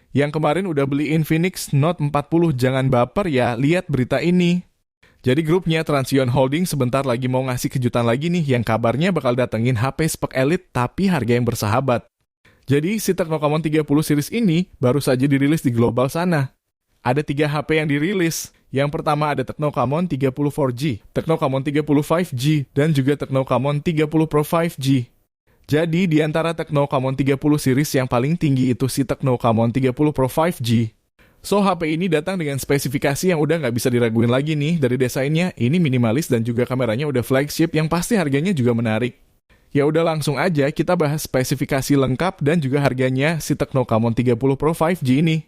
Yang kemarin udah beli Infinix Note 40 jangan baper ya, lihat berita ini. Jadi grupnya Transion Holding sebentar lagi mau ngasih kejutan lagi nih yang kabarnya bakal datengin HP spek elit tapi harga yang bersahabat. Jadi si Tecno Camon 30 series ini baru saja dirilis di global sana. Ada 3 HP yang dirilis. Yang pertama ada Tecno Camon 30 4G, Tecno Camon 30 5G, dan juga Tecno Camon 30 Pro 5G. Jadi di antara Tecno Camon 30 series yang paling tinggi itu si Tecno Camon 30 Pro 5G. So HP ini datang dengan spesifikasi yang udah nggak bisa diraguin lagi nih dari desainnya. Ini minimalis dan juga kameranya udah flagship yang pasti harganya juga menarik. Ya udah langsung aja kita bahas spesifikasi lengkap dan juga harganya si Tecno Camon 30 Pro 5G ini.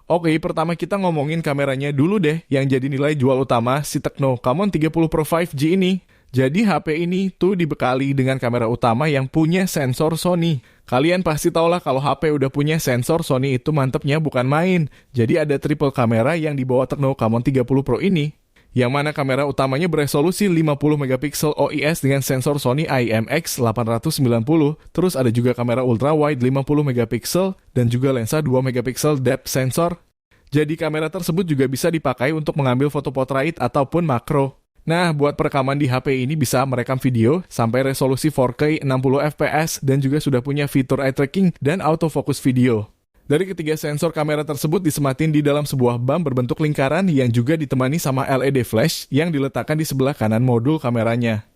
Oke, pertama kita ngomongin kameranya dulu deh, yang jadi nilai jual utama si Tecno Camon 30 Pro 5G ini. Jadi HP ini tuh dibekali dengan kamera utama yang punya sensor Sony. Kalian pasti tau lah kalau HP udah punya sensor Sony itu mantepnya bukan main. Jadi ada triple kamera yang dibawa Tecno Camon 30 Pro ini. Yang mana kamera utamanya beresolusi 50 megapiksel OIS dengan sensor Sony IMX890. Terus ada juga kamera ultra wide 50 megapiksel dan juga lensa 2 megapiksel depth sensor. Jadi kamera tersebut juga bisa dipakai untuk mengambil foto portrait ataupun makro. Nah, buat perekaman di HP ini bisa merekam video sampai resolusi 4K 60 fps dan juga sudah punya fitur eye tracking dan autofocus video. Dari ketiga sensor kamera tersebut disematin di dalam sebuah bump berbentuk lingkaran yang juga ditemani sama LED flash yang diletakkan di sebelah kanan modul kameranya.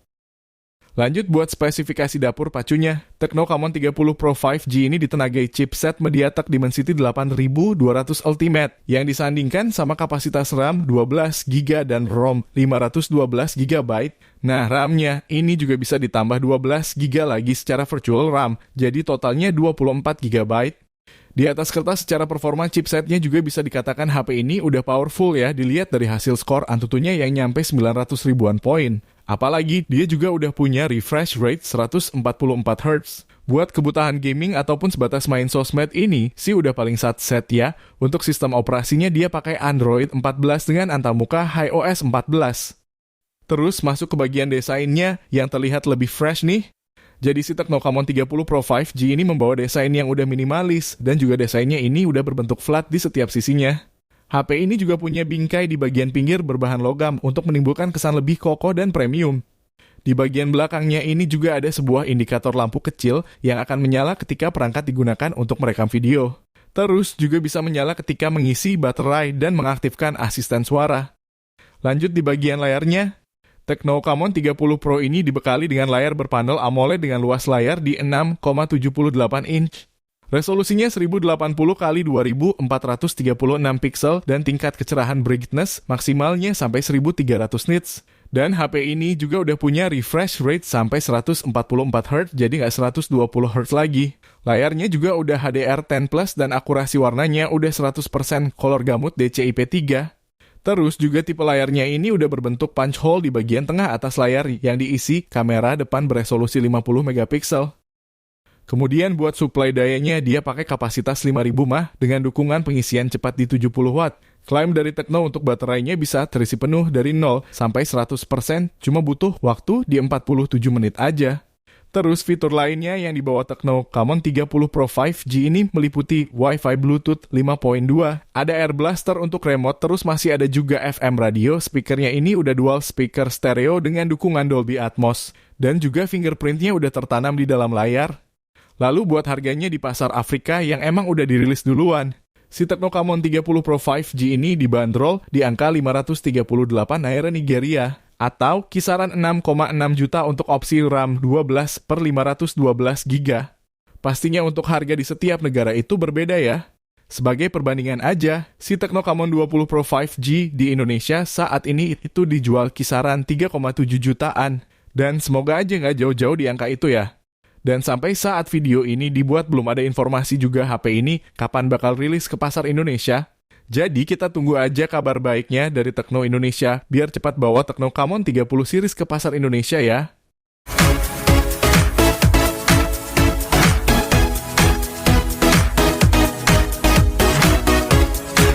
Lanjut buat spesifikasi dapur pacunya. Tecno Camon 30 Pro 5G ini ditenagai chipset mediatek dimensity 8200 Ultimate yang disandingkan sama kapasitas RAM 12GB dan ROM 512GB. Nah, RAM-nya ini juga bisa ditambah 12GB lagi secara virtual RAM, jadi totalnya 24GB. Di atas kertas secara performa chipsetnya juga bisa dikatakan HP ini udah powerful ya, dilihat dari hasil skor Antutunya yang nyampe 900 ribuan poin. Apalagi dia juga udah punya refresh rate 144Hz. Buat kebutuhan gaming ataupun sebatas main sosmed ini sih udah paling set ya. Untuk sistem operasinya dia pakai Android 14 dengan antamuka iOS 14. Terus masuk ke bagian desainnya yang terlihat lebih fresh nih. Jadi si Tecno Camon 30 Pro 5G ini membawa desain yang udah minimalis dan juga desainnya ini udah berbentuk flat di setiap sisinya. HP ini juga punya bingkai di bagian pinggir berbahan logam untuk menimbulkan kesan lebih kokoh dan premium. Di bagian belakangnya ini juga ada sebuah indikator lampu kecil yang akan menyala ketika perangkat digunakan untuk merekam video. Terus juga bisa menyala ketika mengisi baterai dan mengaktifkan asisten suara. Lanjut di bagian layarnya. Tecno Camon 30 Pro ini dibekali dengan layar berpanel AMOLED dengan luas layar di 6,78 inch. Resolusinya 1080x2436 pixel dan tingkat kecerahan brightness maksimalnya sampai 1300 nits. Dan HP ini juga udah punya refresh rate sampai 144Hz, jadi nggak 120Hz lagi. Layarnya juga udah HDR10+, dan akurasi warnanya udah 100% color gamut DCI-P3. Terus juga tipe layarnya ini udah berbentuk punch hole di bagian tengah atas layar yang diisi kamera depan beresolusi 50 megapiksel. Kemudian buat suplai dayanya dia pakai kapasitas 5000 mAh dengan dukungan pengisian cepat di 70 watt. Klaim dari Tecno untuk baterainya bisa terisi penuh dari 0 sampai 100%, cuma butuh waktu di 47 menit aja. Terus fitur lainnya yang dibawa Tecno Camon 30 Pro 5G ini meliputi Wi-Fi Bluetooth 5.2, ada Air Blaster untuk remote, terus masih ada juga FM radio, speakernya ini udah dual speaker stereo dengan dukungan Dolby Atmos, dan juga fingerprintnya udah tertanam di dalam layar. Lalu buat harganya di pasar Afrika yang emang udah dirilis duluan. Si Tecno Camon 30 Pro 5G ini dibanderol di angka 538 Naira Nigeria. Atau kisaran 6,6 juta untuk opsi RAM 12 per 512 GB. Pastinya untuk harga di setiap negara itu berbeda ya. Sebagai perbandingan aja, si Tecno Camon 20 Pro 5G di Indonesia saat ini itu dijual kisaran 3,7 jutaan. Dan semoga aja nggak jauh-jauh di angka itu ya. Dan sampai saat video ini dibuat belum ada informasi juga HP ini kapan bakal rilis ke pasar Indonesia. Jadi kita tunggu aja kabar baiknya dari Tecno Indonesia biar cepat bawa Tecno Camon 30 series ke pasar Indonesia ya.